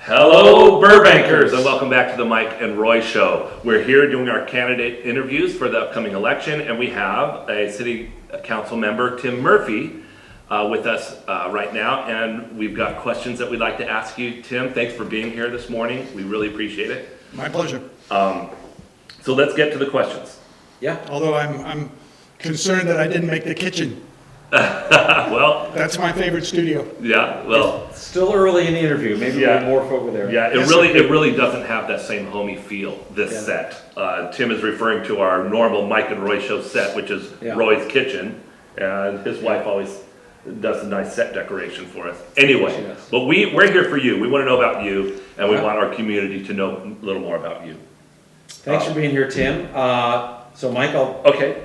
Hello, Burbankers, and welcome back to the Mike and Roy Show. We're here doing our candidate interviews for the upcoming election, and we have a City Council member, TimMurphy, with us right now, and we've got questions that we'd like to ask you. Tim, thanks for being here this morning. We really appreciate it. My pleasure. So let's get to the questions. Yeah. Although I'm concerned that I didn't make the kitchen. Well, That's my favorite studio. yeah, well, Still early in the interview. Maybe Yeah. we'll morph over there. yeah, Yes, it really doesn't have that same homey feel, this Yeah. set. Tim is referring to our normal Mike and Roy Show set, which is Yeah. Roy's kitchen, and his wife always does a nice set decoration for us. Anyway, She does. but we're here for you. We want to know about you, and we Yeah. want our community to know a little more about you. Thanks for being here, Tim. So Mike, I'll Okay,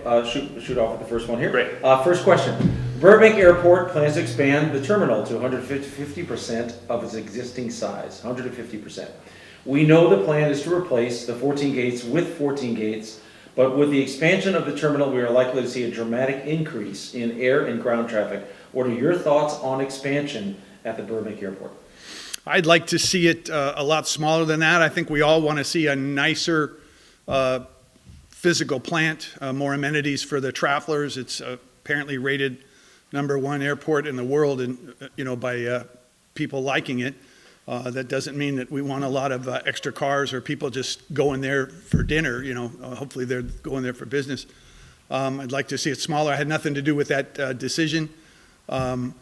shoot off with the first one here. Great. First question. Burbank Airport plans to expand the terminal to 150% of its existing size, 150%. We know the plan is to replace the 14 gates with 14 gates, but with the expansion of the terminal, we are likely to see a dramatic increase in air and ground traffic. What are your thoughts on expansion at the Burbank Airport? I'd like to see it a lot smaller than that. I think we all want to see a nicer physical plant, more amenities for the travelers. It's apparently rated #1 airport in the world, and by people liking it. That doesn't mean that we want a lot of extra cars or people just going there for dinner. Hopefully they're going there for business. I'd like to see it smaller. I had nothing to do with that decision. I'm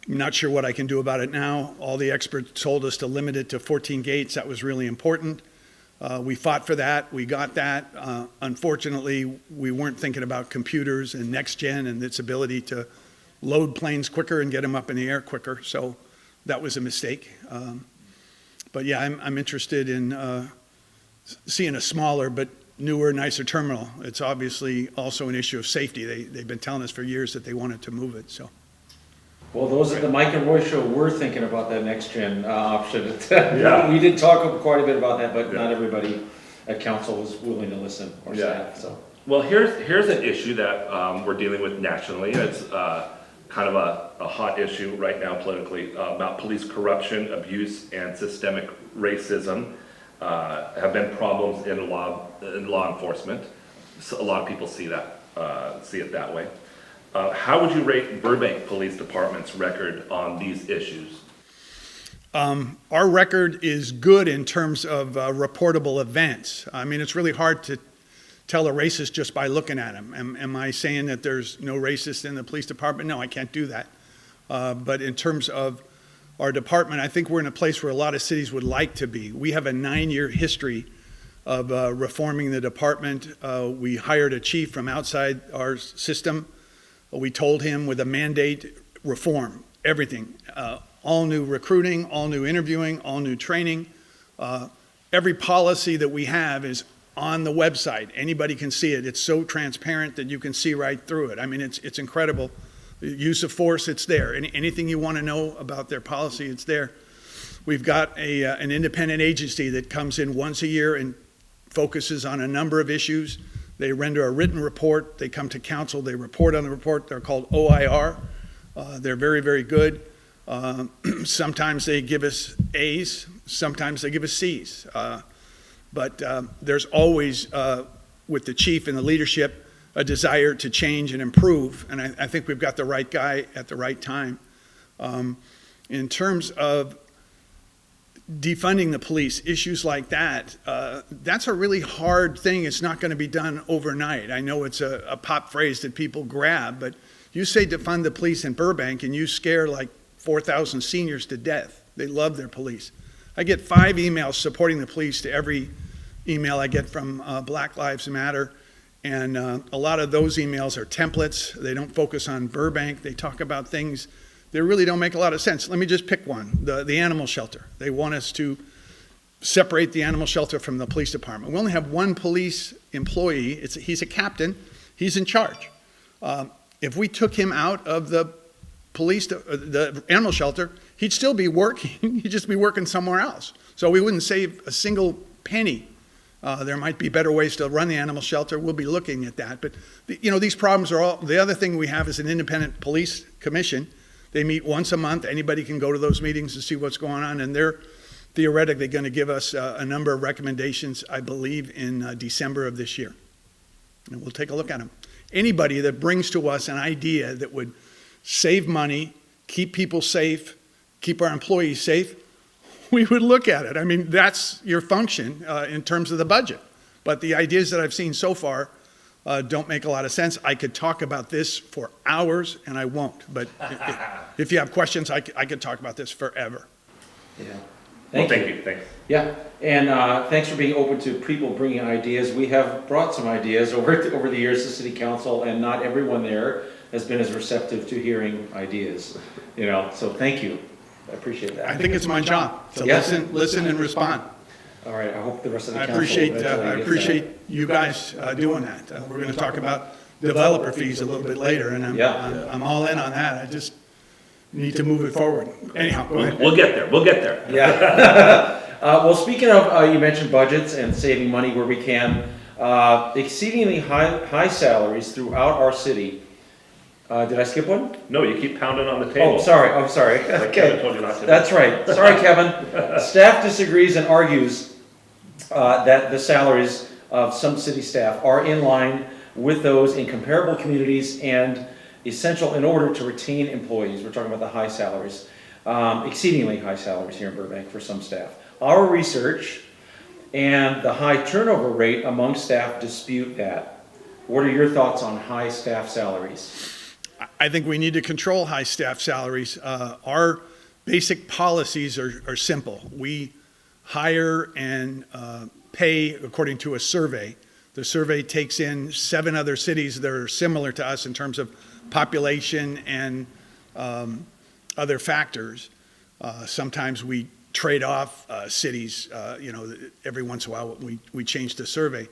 not sure what I can do about it now. All the experts told us to limit it to 14 gates. That was really important. We fought for that. We got that. Unfortunately, we weren't thinking about computers and next gen and its ability to load planes quicker and get them up in the air quicker. So that was a mistake. But yeah, I'm interested in seeing a smaller but newer, nicer terminal. It's obviously also an issue of safety. They've been telling us for years that they wanted to move it. So. Well, those at the Mike and Roy Show were thinking about that next gen option. Yeah. We did talk quite a bit about that, but Yeah. not everybody at council was willing to listen or Yeah. staff, so. well, here's an issue that we're dealing with nationally. It's kind of a hot issue right now politically about police corruption, abuse, and systemic racism. Have been problems in law enforcement. So a lot of people see it that way. How would you rate Burbank Police Department's record on these issues? Our record is good in terms of reportable events. I mean, it's really hard to tell a racist just by looking at him. Am I saying that there's no racist in the police department? No, I can't do that. But in terms of our department, I think we're in a place where a lot of cities would like to be. We have a 9-year history of reforming the department. We hired a chief from outside our system. We told him with a mandate, reform everything. All new recruiting, all new interviewing, all new training. Every policy that we have is on the website. Anybody can see it. It's so transparent that you can see right through it. I mean, it's incredible. The use of force, it's there. Anything you want to know about their policy, it's there. We've got an independent agency that comes in once a year and focuses on a number of issues. They render a written report. They come to council. They report on the report. They're called OIR. They're very, very good. Sometimes they give us A's. Sometimes they give us C's. But there's always, with the chief and the leadership, a desire to change and improve. And I think we've got the right guy at the right time. In terms of defunding the police, issues like that, that's a really hard thing. It's not going to be done overnight. I know it's a pop phrase that people grab, but you say defund the police in Burbank and you scare like 4,000 seniors to death. They love their police. I get 5 emails supporting the police to every email I get from Black Lives Matter. And a lot of those emails are templates. They don't focus on Burbank. They talk about things that really don't make a lot of sense. Let me just pick one, the animal shelter. They want us to separate the animal shelter from the police department. We only have one police employee. He's a captain. He's in charge. If we took him out of the animal shelter, he'd still be working. He'd just be working somewhere else. So we wouldn't save a single penny. There might be better ways to run the animal shelter. We'll be looking at that. But these problems are all. The other thing we have is an independent police commission They meet once a month. Anybody can go to those meetings and see what's going on, and they're theoretically going to give us a number of recommendations, I believe, in December of this year. And we'll take a look at them. Anybody that brings to us an idea that would save money, keep people safe, keep our employees safe, we would look at it. I mean, that's your function in terms of the budget. But the ideas that I've seen so far don't make a lot of sense. I could talk about this for hours, and I won't. But if you have questions, I could talk about this forever. Yeah. Thank you. Thanks. Yeah, and thanks for being open to people bringing ideas. We have brought some ideas over the years to City Council, and not everyone there has been as receptive to hearing ideas. So thank you. I appreciate that. I think it's my job to listen and respond. All right, I hope the rest of the I council. appreciate you guys doing that. We're going to talk about developer fees a little bit later, and I'm all in on that. I just need to move it forward. Anyhow, go ahead. We'll get there. Yeah. Well, speaking of, you mentioned budgets and saving money where we can. Exceedingly high salaries throughout our city. Did I skip one? No, you keep pounding on the table. Oh, sorry. Like Kevin told you not to. That's right. Sorry, Kevin. Staff disagrees and argues that the salaries of some city staff are in line with those in comparable communities and essential in order to retain employees. We're talking about the high salaries, exceedingly high salaries here in Burbank for some staff. Our research and the high turnover rate among staff dispute that. What are your thoughts on high staff salaries? I think we need to control high staff salaries. Our basic policies are simple. We hire and pay according to a survey. The survey takes in 7 other cities that are similar to us in terms of population and other factors. Sometimes we trade off cities, every once in a while we change the survey.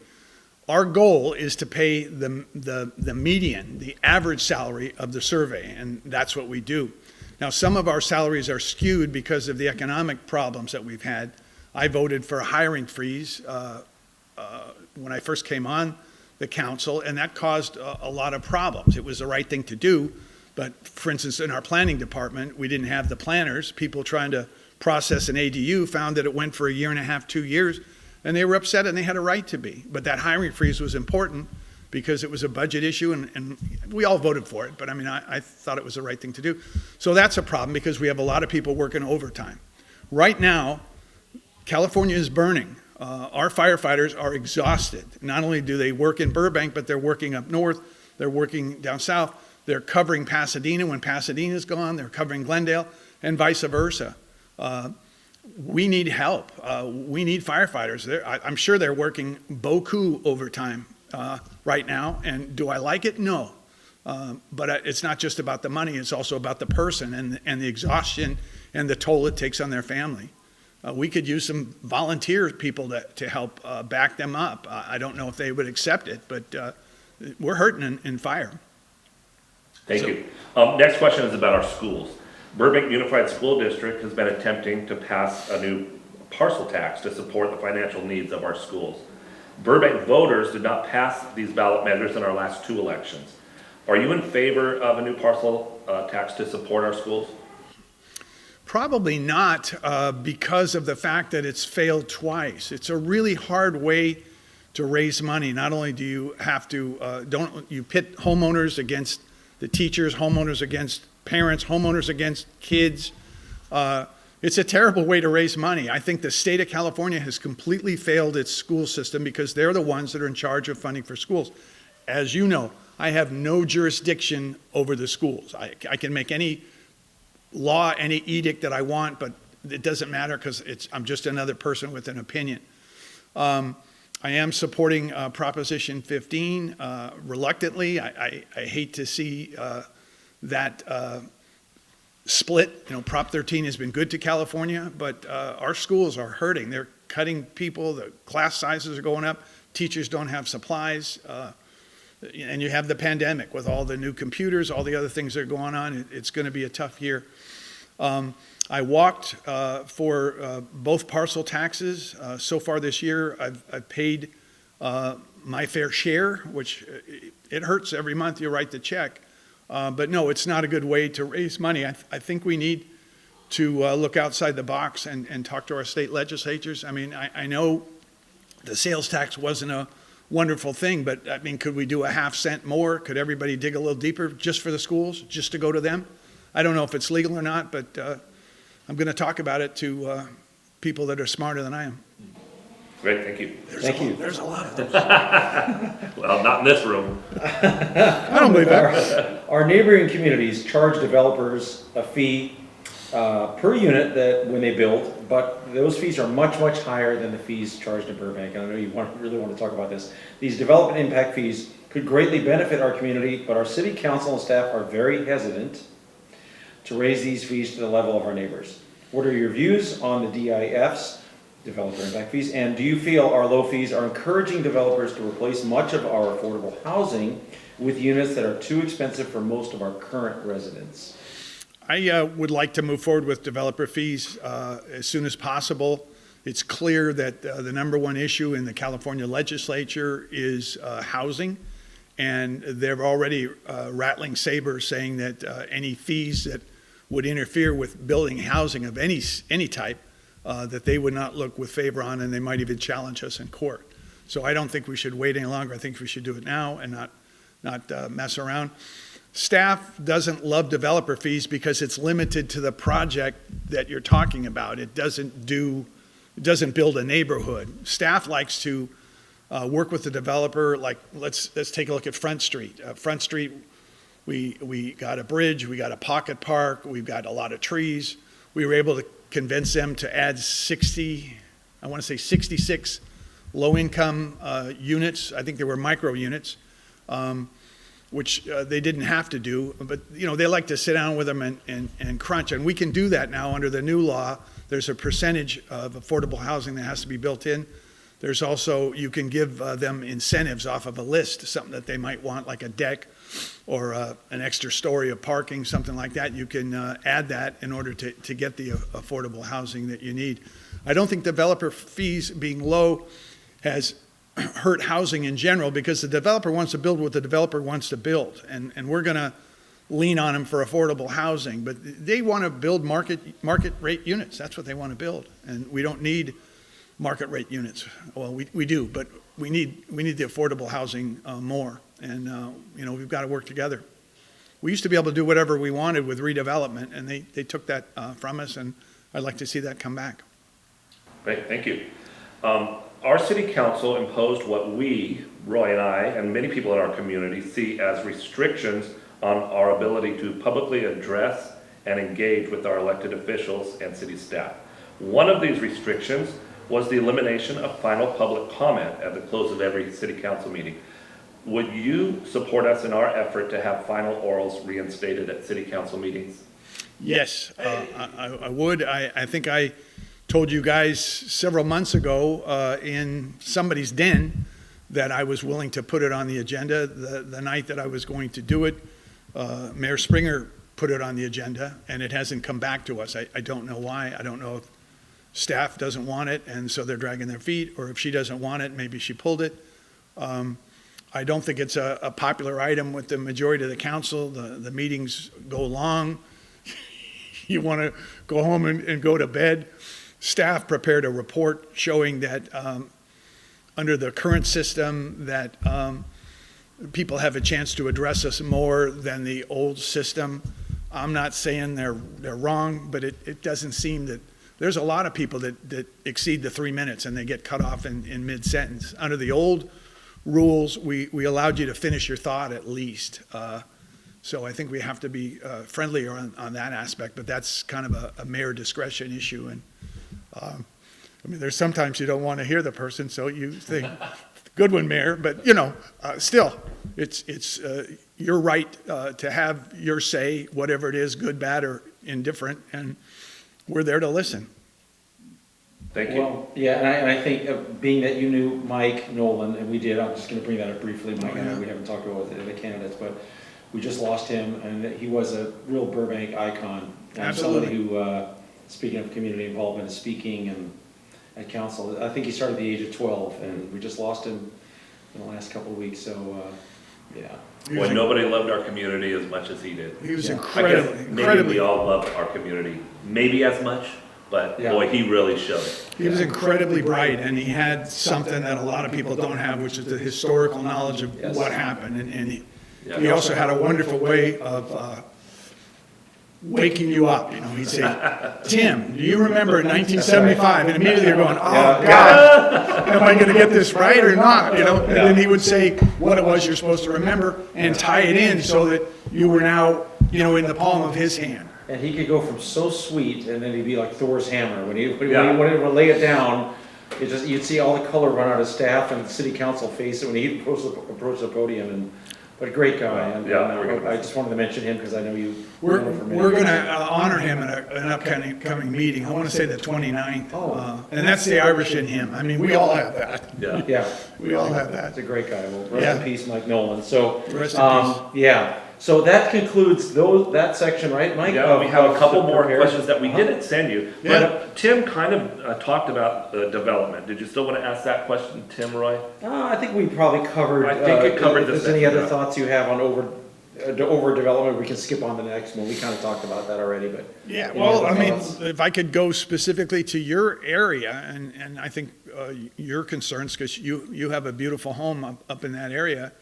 Our goal is to pay the median, the average salary of the survey, and that's what we do. Now, some of our salaries are skewed because of the economic problems that we've had. I voted for a hiring freeze when I first came on the council, and that caused a lot of problems. It was the right thing to do, but for instance, in our planning department, we didn't have the planners. People trying to process an ADU found that it went for 1.5 years, 2 years, and they were upset, and they had a right to be. But that hiring freeze was important because it was a budget issue, and we all voted for it, but I mean, I thought it was the right thing to do. So that's a problem because we have a lot of people working overtime. Right now, California is burning. Our firefighters are exhausted. Not only do they work in Burbank, but they're working up north, they're working down south, they're covering Pasadena when Pasadena's gone, they're covering Glendale, and vice versa. We need help. We need firefighters. I'm sure they're working beaucoup overtime right now, and do I like it? No. But it's not just about the money, it's also about the person and the exhaustion and the toll it takes on their family. We could use some volunteer people to help back them up. I don't know if they would accept it, but we're hurting in fire. Thank you. Next question is about our schools. Burbank Unified School District has been attempting to pass a new parcel tax to support the financial needs of our schools. Burbank voters did not pass these ballot measures in our last 2 elections. Are you in favor of a new parcel tax to support our schools? Probably not because of the fact that it's failed twice. It's a really hard way to raise money. Not only do you have to, you pit homeowners against the teachers, homeowners against parents, homeowners against kids. It's a terrible way to raise money. I think the state of California has completely failed its school system because they're the ones that are in charge of funding for schools. As you know, I have no jurisdiction over the schools. I can make any law, any edict that I want, but it doesn't matter because I'm just another person with an opinion. I am supporting Proposition 15 reluctantly. I hate to see that split. Prop 13 has been good to California, but our schools are hurting. They're cutting people, the class sizes are going up, teachers don't have supplies, and you have the pandemic with all the new computers, all the other things that are going on. It's going to be a tough year. I walked for both parcel taxes. So far this year, I've paid my fair share, which it hurts every month you write the check. But no, it's not a good way to raise money. I think we need to look outside the box and talk to our state legislatures. I mean, I know the sales tax wasn't a wonderful thing, but I mean, could we do a half cent more? Could everybody dig a little deeper just for the schools, just to go to them? I don't know if it's legal or not, but I'm going to talk about it to people that are smarter than I am. Great, thank you. Thank you. There's a lot of them. Well, not in this room. I don't believe that. Our neighboring communities charge developers a fee per unit that when they build, but those fees are much, much higher than the fees charged in Burbank. I know you really want to talk about this. These development impact fees could greatly benefit our community, but our city council and staff are very hesitant to raise these fees to the level of our neighbors. What are your views on the DIFs, developer impact fees, and do you feel our low fees are encouraging developers to replace much of our affordable housing with units that are too expensive for most of our current residents? I would like to move forward with developer fees as soon as possible. It's clear that the number one issue in the California legislature is housing, and they're already rattling sabers saying that any fees that would interfere with building housing of any type, that they would not look with favor on, and they might even challenge us in court. So I don't think we should wait any longer. I think we should do it now and not mess around. Staff doesn't love developer fees because it's limited to the project that you're talking about. It doesn't build a neighborhood. Staff likes to work with the developer. Like let's take a look at Front Street. Front Street, we got a bridge, we got a pocket park, we've got a lot of trees. We were able to convince them to add 66 low-income units. I think they were micro units. Which they didn't have to do, but they like to sit down with them and crunch, and we can do that now under the new law. There's a percentage of affordable housing that has to be built in. There's also, you can give them incentives off of a list, something that they might want, like a deck or an extra story of parking, something like that. You can add that in order to get the affordable housing that you need. I don't think developer fees being low has hurt housing in general, because the developer wants to build what the developer wants to build, and we're going to lean on them for affordable housing, but they want to build market rate units. That's what they want to build, and we don't need market rate units. Well, we do, but we need the affordable housing more, and we've got to work together. We used to be able to do whatever we wanted with redevelopment, and they took that from us, and I'd like to see that come back. Great, thank you. Our city council imposed what we, Roy and I, and many people in our community see as restrictions on our ability to publicly address and engage with our elected officials and city staff. One of these restrictions was the elimination of final public comment at the close of every city council meeting. Would you support us in our effort to have final orals reinstated at city council meetings? Yes, I would. I think I told you guys several months ago in somebody's den that I was willing to put it on the agenda. The night that I was going to do it, Mayor Springer put it on the agenda, and it hasn't come back to us. I don't know why. I don't know if staff doesn't want it, and so they're dragging their feet, or if she doesn't want it, maybe she pulled it. I don't think it's a popular item with the majority of the council. The meetings go long. You want to go home and go to bed. Staff prepared a report showing that under the current system that people have a chance to address us more than the old system. I'm not saying they're wrong, but it doesn't seem that there's a lot of people that exceed the 3 minutes and they get cut off in mid-sentence. Under the old rules, we allowed you to finish your thought at least. So I think we have to be friendlier on that aspect, but that's kind of a mayor discretion issue. And I mean, there's sometimes you don't want to hear the person, so you think, good one, Mayor, but still, it's your right to have your say, whatever it is, good, bad, or indifferent, and we're there to listen. Thank you. Well, yeah, and I think being that you knew Mike Nolan, and we did, I'm just going to bring that up briefly. Mike and I, we haven't talked about the candidates, but we just lost him, and he was a real Burbank icon. Absolutely. Somebody who, speaking of community involvement, speaking and at council, I think he started at the age of 12, and we just lost him in the last couple of weeks. So, yeah, Boy, nobody loved our community as much as he did. He was Yeah. I guess maybe incredibly. we all loved our community, maybe as much, but Yeah. boy, he really showed it. He was incredibly bright, and he had something that a lot of people don't have, which is the historical knowledge of Yes. what happened. And he Yeah. also had a wonderful way of waking you up. He'd say, "Tim, do you remember in 1975?" And immediately you're going, "Oh Yeah. God, am I going to get this right or not?" And then he would say what it was you're supposed to remember and tie it in so that you were now, in the palm of his hand. And he could go from so sweet, and then he'd be like Thor's hammer. When he Yeah. wanted to lay it down, you'd see all the color run out of staff and the city council face when he approached the podium. But a great guy. And Yeah, we're gonna- I just wanted to mention him because I know you. We're know him for many going years. to honor him at an upcoming meeting. I want to say the 29th. Oh. And that's the Irish in him. I mean, we all have that. Yeah. Yeah, We all have that's that. a great guy. Well, rest Yeah. in peace, Mike Nolan. So, Rest in peace. yeah. So that concludes that section, right, Mike? Yeah, we have a couple Of more prepared- questions that we Uh-huh. didn't send you. Yeah. But Tim kind of talked about development. Did you still want to ask that question, Tim Roy? I think we probably covered. I think it covered If this there's any other section, yeah. thoughts you have on overdevelopment, we can skip on to the next one. We kind of talked about that already, but. Yeah, Any well, other I mean, thoughts? if I could go specifically to your area and I think your concerns, because you have a beautiful home up in that area.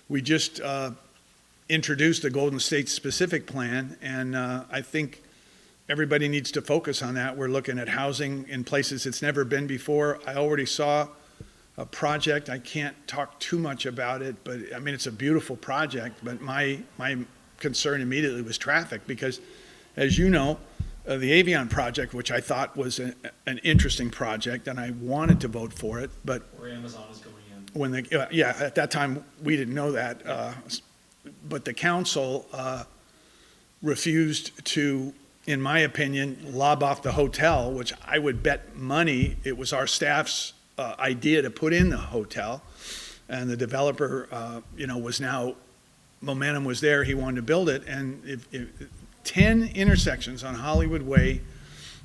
We just introduced the Golden State specific plan, and I think everybody needs to focus on that. We're looking at housing in places it's never been before. I already saw a project. I can't talk too much about it, but I mean, it's a beautiful project, but my concern immediately was traffic, because as you know, the Avion project, which I thought was an interesting project, and I wanted to vote for it, but Where Amazon is going in. when at that time, we didn't know that, but the council refused to, in my opinion, lob off the hotel, which I would bet money it was our staff's idea to put in the hotel, and the developer, was now, momentum was there, he wanted to build it, and if 10 intersections on Hollywood Way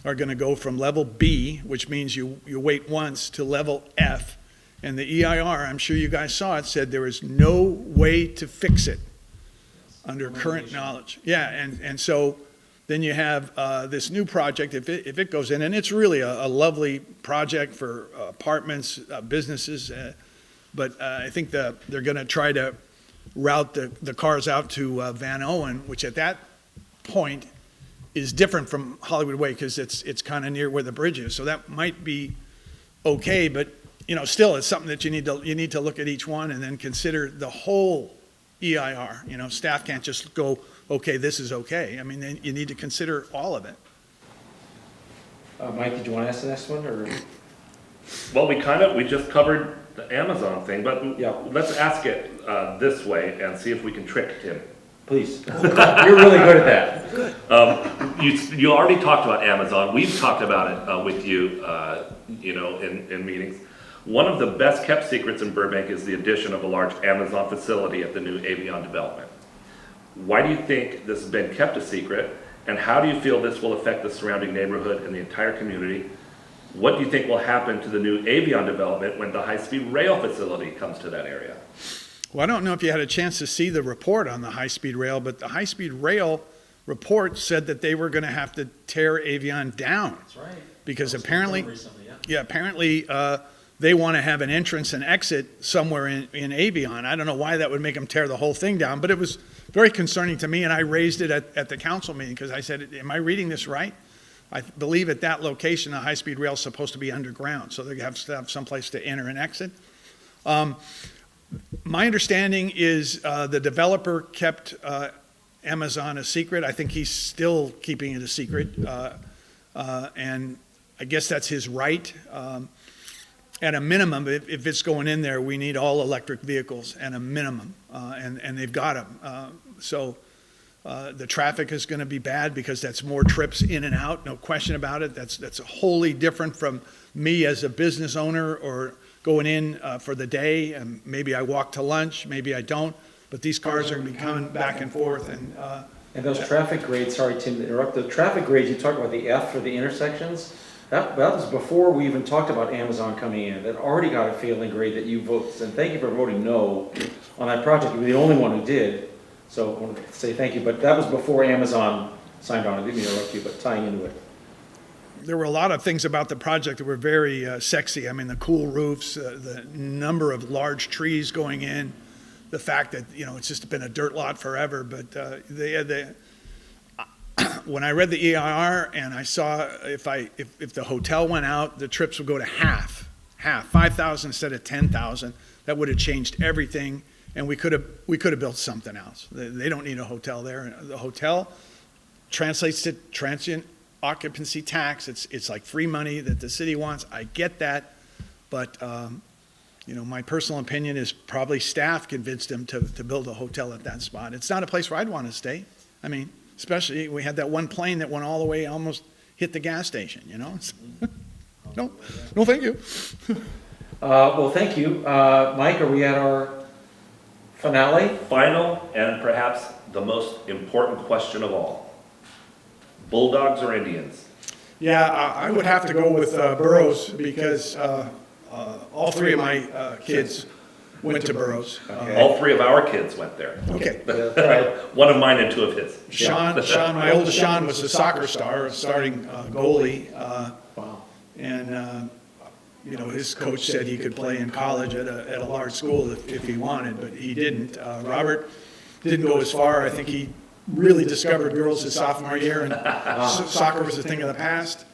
are going to go from level B, which means you wait once, to level F, and the EIR, I'm sure you guys saw it, said there is no way to fix it under current knowledge. Yeah, and so then you have this new project, if it goes in, and it's really a lovely project for apartments, businesses, but I think they're going to try to route the cars out to Van Owen, which at that point is different from Hollywood Way because it's kind of near where the bridge is. So that might be okay, but still it's something that you need to look at each one and then consider the whole EIR. Staff can't just go, okay, this is okay. I mean, then you need to consider all of it. Mike, did you want to ask the next one, or? Well, we just covered the Amazon thing, but Yeah. let's ask it this way and see if we can trick Tim. Please. You're really good at that. You already talked about Amazon. We've talked about it with you, in meetings. One of the best kept secrets in Burbank is the addition of a large Amazon facility at the new Avion development. Why do you think this has been kept a secret, and how do you feel this will affect the surrounding neighborhood and the entire community? What do you think will happen to the new Avion development when the high-speed rail facility comes to that area? Well, I don't know if you had a chance to see the report on the high-speed rail, but the high-speed rail report said that they were going to have to tear Avion down. That's right. Because That was apparently, confirmed recently, yeah. apparently they want to have an entrance and exit somewhere in Avion. I don't know why that would make them tear the whole thing down, but it was very concerning to me, and I raised it at the council meeting because I said, am I reading this right? I believe at that location, the high-speed rail is supposed to be underground, so they have to have someplace to enter and exit. My understanding is the developer kept Amazon a secret. I think he's still keeping it a secret, and I guess that's his right. At a minimum, if it's going in there, we need all electric vehicles at a minimum, and they've got them. So the traffic is going to be bad because that's more trips in and out, no question about it. That's wholly different from me as a business owner or going in for the day, and maybe I walk to lunch, maybe I don't, but these cars are going to be coming back and forth. And And those traffic grades, sorry, Tim, to interrupt, the traffic grades, you talk about the F for the intersections, That was before we even talked about Amazon coming in. That already got a failing grade that you voted, and thank you for voting no on that project. You were the only one who did, so I want to say thank you, but that was before Amazon signed on. I didn't mean to interrupt you, but tying into it. There were a lot of things about the project that were very sexy. I mean, the cool roofs, the number of large trees going in, the fact that, you know, it's just been a dirt lot forever, but when I read the EIR and I saw if the hotel went out, the trips would go to half, 5,000 instead of 10,000. That would have changed everything, and we could have built something else. They don't need a hotel there. The hotel translates to transient occupancy tax. It's like free money that the city wants. I get that, but you know, my personal opinion is probably staff convinced them to build a hotel at that spot. It's not a place where I'd want to stay. I mean, especially we had that one plane that went all the way, almost hit the gas station, you know? No, thank you. Well, thank you. Mike, are we at our finale? Final and perhaps the most important question of all. Bulldogs or Indians? Yeah, I would have to go with Burroughs because all three of my kids went to Burroughs. All three of our kids went there. Okay. That's right. One of mine and two of his. Sean, my oldest Sean was a soccer star, starting goalie. Wow. And, you know, his coach said he could play in college at a large school if he wanted, but he didn't. Robert didn't go as far. I think he really discovered girls his sophomore year, and soccer was a thing of the past.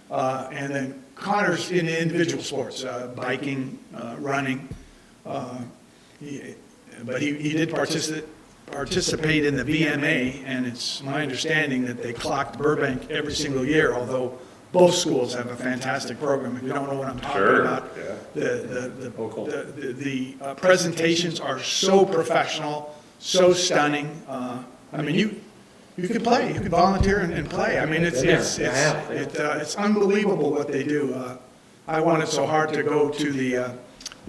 And then Connor's in individual sports, biking, running. But he did participate in the VMA, and it's my understanding that they clocked Burbank every single year, although both schools have a fantastic program. If you don't know what I'm talking about, the presentations are so professional, so stunning. I mean, you could play, you could volunteer and play. I mean, it's unbelievable what they do. I wanted so hard to go to the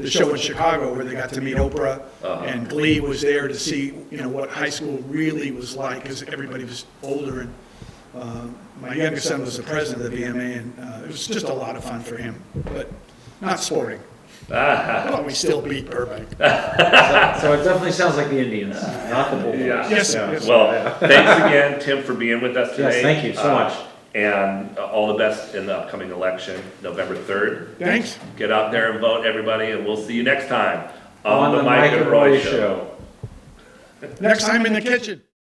show in Chicago where they got to meet Oprah, and Glee was there to see, you know, what high school really was like, because everybody was older. And my youngest son was the president of the VMA, and it was just a lot of fun for him, but not sporting. But we still beat Burbank. So it definitely sounds like the Indians, not the Bulldogs. Yeah. Yes. Well, thanks again, Tim, for being with us today. Yes, thank you so much. And all the best in the upcoming election, November 3rd. Thanks. Get out there and vote, everybody, and we'll see you next time On the Mike and Roy Show. Next time in the kitchen.